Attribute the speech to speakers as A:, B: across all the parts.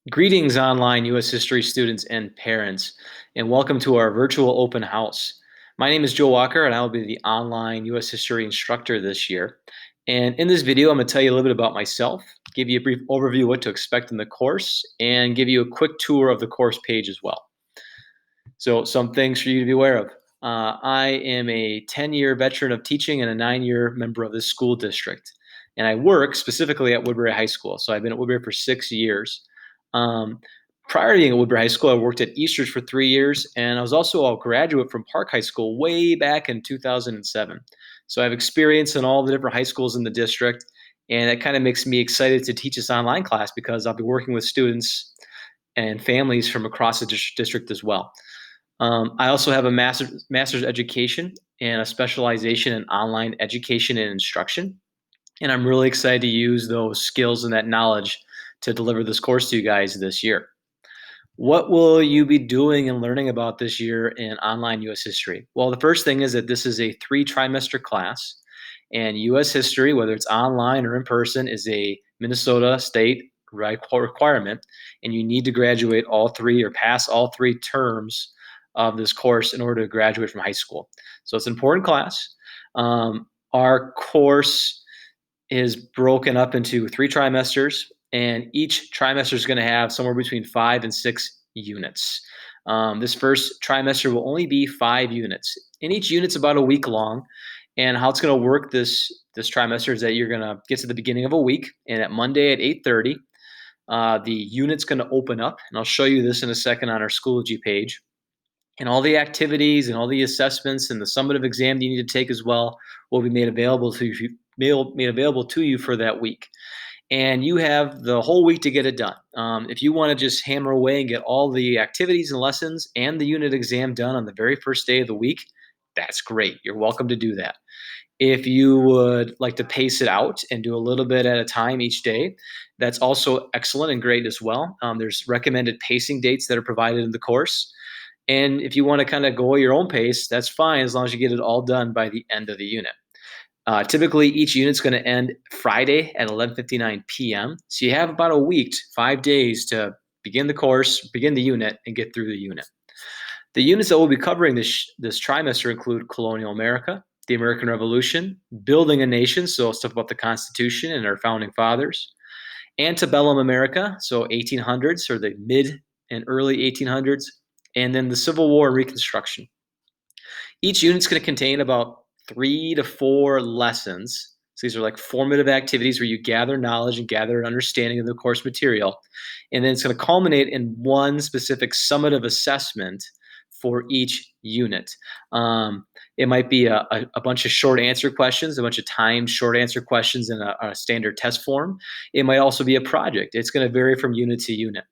A: Greetings, online U.S. history students and parents, and welcome to our virtual open house. My name is Joe Wacker, and I will be the online U.S. history instructor this year. And in this video, I'm going to tell you a little bit about myself, give you a brief overview of what to expect in the course, and give you a quick tour of the course page as well. So, some things for you to be aware of. I am a 10-year veteran of teaching and a 9-year member of this school district. And I work specifically at Woodbury High School. So I've been at Woodbury for 6 years. Um, Prior to being at Woodbury High School, I worked at Easters for 3 years, and I was also a graduate from Park High School way back in 2007. So I have experience in all the different high schools in the district, and it kind of makes me excited to teach this online class because I'll be working with students and families from across the district as well. I also have a master's education and a specialization in online education and instruction. And I'm really excited to use those skills and that knowledge to deliver this course to you guys this year. What will you be doing and learning about this year in online U.S. history? Well, the first thing is that this is a 3 trimester class, and U.S. history, whether it's online or in person, is a Minnesota state requirement, and you need to graduate all 3 or pass all 3 terms of this course in order to graduate from high school. So it's an important class. Our course is broken up into 3 trimesters, and each trimester is going to have somewhere between 5 and 6 units. This first trimester will only be 5 units, and each unit's about a week long. And how it's going to work this trimester is that you're going to get to the beginning of a week, and at Monday at 8:30, the unit's going to open up, and I'll show you this in a second on our Schoology page. And all the activities and all the assessments and the summative exam that you need to take as well will be made available to you for that week. And you have the whole week to get it done. If you want to just hammer away and get all the activities and lessons and the unit exam done on the very first day of the week, that's great. You're welcome to do that. If you would like to pace it out and do a little bit at a time each day, that's also excellent and great as well. There's recommended pacing dates that are provided in the course. And if you want to kind of go at your own pace, that's fine as long as you get it all done by the end of the unit. Typically, each unit's going to end Friday at 11:59 p.m. So you have about a week, 5 days to begin the course, begin the unit, and get through the unit. The units that we'll be covering this trimester include colonial America, the American Revolution, building a nation, so stuff about the Constitution and our founding fathers, antebellum America, so 1800s or the mid and early 1800s, and then the Civil War and Reconstruction. Each unit's going to contain about 3 to 4 lessons. So these are like formative activities where you gather knowledge and gather an understanding of the course material. And then it's going to culminate in one specific summative assessment for each unit. It might be a bunch of short answer questions, a bunch of timed short answer questions in a standard test form. It might also be a project. It's going to vary from unit to unit.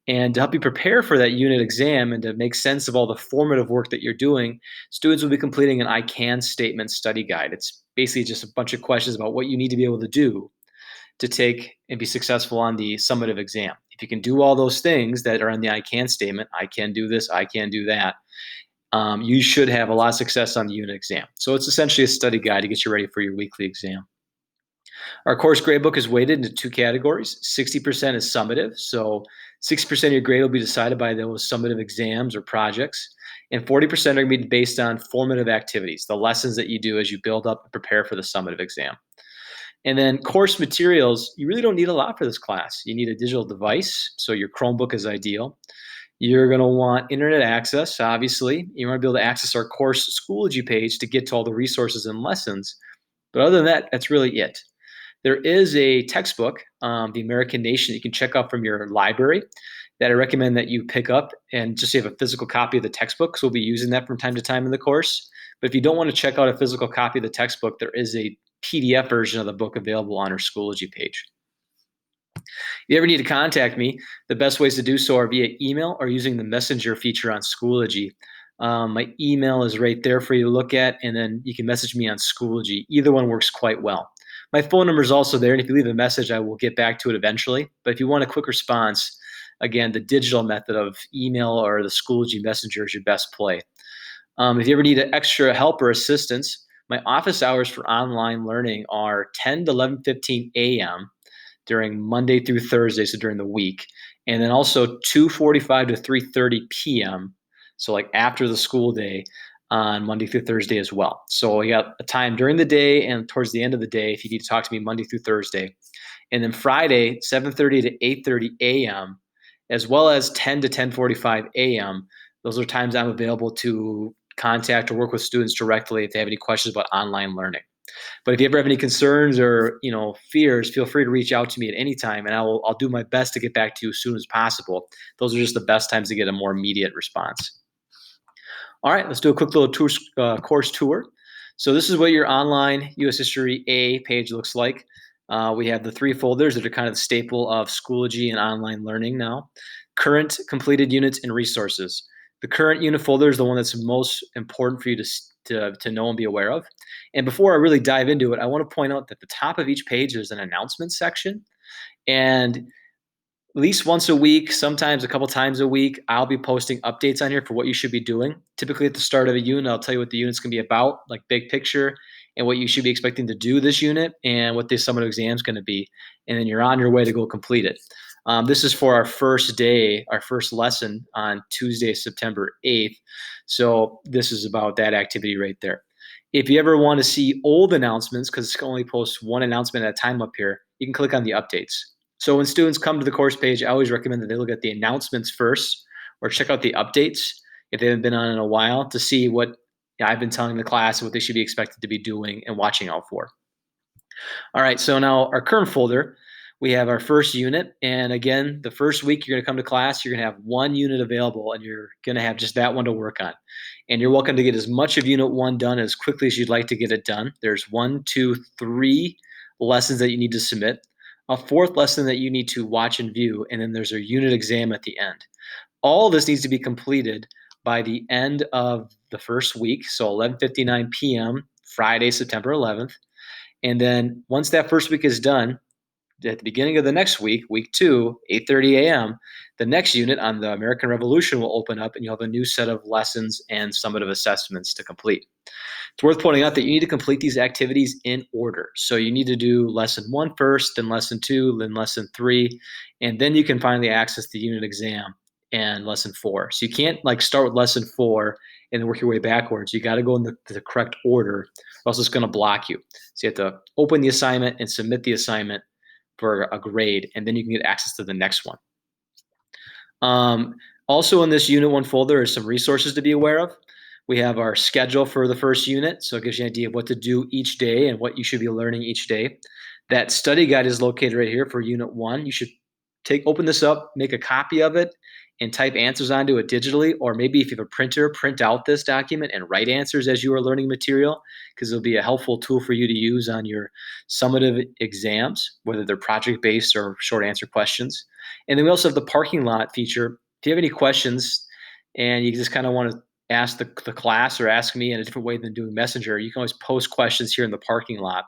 A: And to help you prepare for that unit exam and to make sense of all the formative work that you're doing, students will be completing an I can statement study guide. It's basically just a bunch of questions about what you need to be able to do to take and be successful on the summative exam. If you can do all those things that are in the I can statement, I can do this, I can do that, you should have a lot of success on the unit exam. So it's essentially a study guide to get you ready for your weekly exam. Our course gradebook is weighted into 2 categories. 60% is summative, so 60% of your grade will be decided by those summative exams or projects, and 40% are going to be based on formative activities, the lessons that you do as you build up and prepare for the summative exam. And then course materials, you really don't need a lot for this class. You need a digital device, so your Chromebook is ideal. You're going to want internet access, obviously. You want to be able to access our course Schoology page to get to all the resources and lessons. But other than that, that's really it. There is a textbook, The American Nation, you can check out from your library that I recommend that you pick up and just have a physical copy of the textbook, because we'll be using that from time to time in the course. But if you don't want to check out a physical copy of the textbook, there is a PDF version of the book available on our Schoology page. If you ever need to contact me, the best ways to do so are via email or using the messenger feature on Schoology. My email is right there for you to look at, and then you can message me on Schoology. Either one works quite well. My phone number is also there, and if you leave a message, I will get back to it eventually. But if you want a quick response, again, the digital method of email or the Schoology Messenger is your best play. If you ever need extra help or assistance, my office hours for online learning are 10 to 11:15 a.m. during Monday through Thursday, so during the week. and then also 2:45 to 3:30 p.m. So like after the school day on Monday through Thursday as well. So you got a time during the day and towards the end of the day if you need to talk to me Monday through Thursday. And then Friday, 7:30 to 8:30 a.m., as well as 10 to 10:45 a.m. Those are times I'm available to contact or work with students directly if they have any questions about online learning. But if you ever have any concerns or fears, feel free to reach out to me at any time, and I'll do my best to get back to you as soon as possible. Those are just the best times to get a more immediate response. All right, let's do a quick little course tour. So this is what your online U.S. History A page looks like. We have the three folders that are kind of the staple of Schoology and online learning now. Current, completed units, and resources. The current unit folder is the one that's most important for you to know and be aware of. And before I really dive into it, I want to point out that at the top of each page there's an announcement section. And at least once a week, sometimes a couple times a week, I'll be posting updates on here for what you should be doing. Typically at the start of a unit, I'll tell you what the unit's gonna be about, like big picture, and what you should be expecting to do this unit and what the summative exam is gonna be. And then you're on your way to go complete it. This is for our first day, our first lesson on Tuesday, September 8th. So this is about that activity right there. If you ever want to see old announcements, because it's only posts one announcement at a time up here, you can click on the updates. So when students come to the course page, I always recommend that they look at the announcements first or check out the updates if they haven't been on in a while to see what I've been telling the class, what they should be expected to be doing and watching out for. All right, so now our current folder, we have our first unit. And again, the first week you're gonna come to class, you're gonna have one unit available and you're gonna have just that one to work on. And you're welcome to get as much of unit one done as quickly as you'd like to get it done. There's 1, 2, 3 lessons that you need to submit, a fourth lesson that you need to watch and view, and then there's a unit exam at the end. All of this needs to be completed by the end of the first week, so 11:59 p.m. Friday, September 11th. And then once that first week is done, at the beginning of the next week, week 2, 8:30 a.m., the next unit on the American Revolution will open up and you'll have a new set of lessons and summative assessments to complete. It's worth pointing out that you need to complete these activities in order. So you need to do lesson 1 first, then lesson 2, then lesson 3, and then you can finally access the unit exam and lesson 4. So you can't like start with lesson 4 and then work your way backwards. You got to go in the correct order, or else it's going to block you. So you have to open the assignment and submit the assignment for a grade, and then you can get access to the next one. Also in this Unit 1 folder is some resources to be aware of. We have our schedule for the first unit, so it gives you an idea of what to do each day and what you should be learning each day. That study guide is located right here for Unit 1. You should open this up, make a copy of it, and type answers onto it digitally, or maybe if you have a printer, print out this document and write answers as you are learning material, because it'll be a helpful tool for you to use on your summative exams, whether they're project-based or short answer questions. And then we also have the parking lot feature. If you have any questions and you just kind of want to ask the class or ask me in a different way than doing Messenger, you can always post questions here in the parking lot,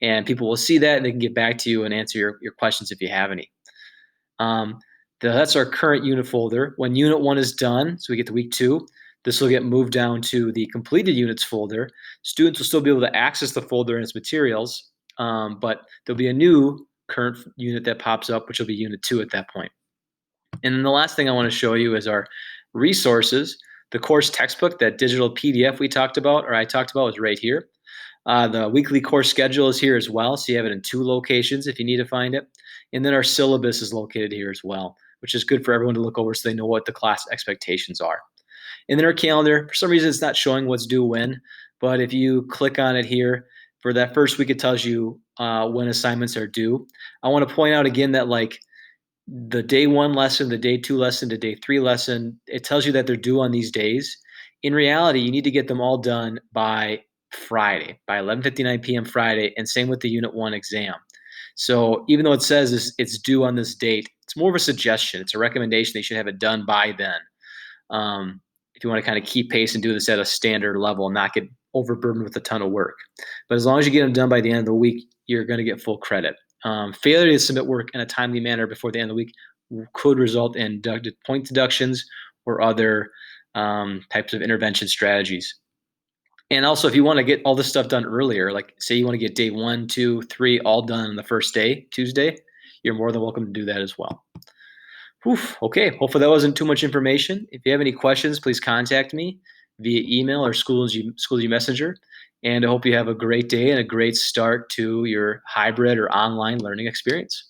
A: and people will see that and they can get back to you and answer your questions if you have any. That's our current unit folder. When Unit 1 is done, so we get to week 2, this will get moved down to the completed units folder. Students will still be able to access the folder and its materials, but there'll be a new current unit that pops up, which will be Unit 2 at that point. And then the last thing I want to show you is our resources. The course textbook, that digital PDF we talked about, or I talked about, is right here. The weekly course schedule is here as well, so you have it in 2 locations if you need to find it. And then our syllabus is located here as well, which is good for everyone to look over so they know what the class expectations are. And then our calendar, for some reason it's not showing what's due when, but if you click on it here, for that first week it tells you when assignments are due. I want to point out again that like the day 1 lesson, the day 2 lesson, the day 3 lesson, it tells you that they're due on these days. In reality, you need to get them all done by Friday, by 11:59 p.m. Friday, and same with the Unit 1 exam. So even though it says it's due on this date, it's more of a suggestion. It's a recommendation. They should have it done by then. If you want to kind of keep pace and do this at a standard level and not get overburdened with a ton of work. But as long as you get them done by the end of the week, you're going to get full credit. Failure to submit work in a timely manner before the end of the week could result in point deductions or other types of intervention strategies. And also, if you want to get all this stuff done earlier, like say you want to get day 1, 2, 3 all done on the first day, Tuesday, you're more than welcome to do that as well. Whew, okay, hopefully that wasn't too much information. If you have any questions, please contact me via email or Schoology Messenger. And I hope you have a great day and a great start to your hybrid or online learning experience.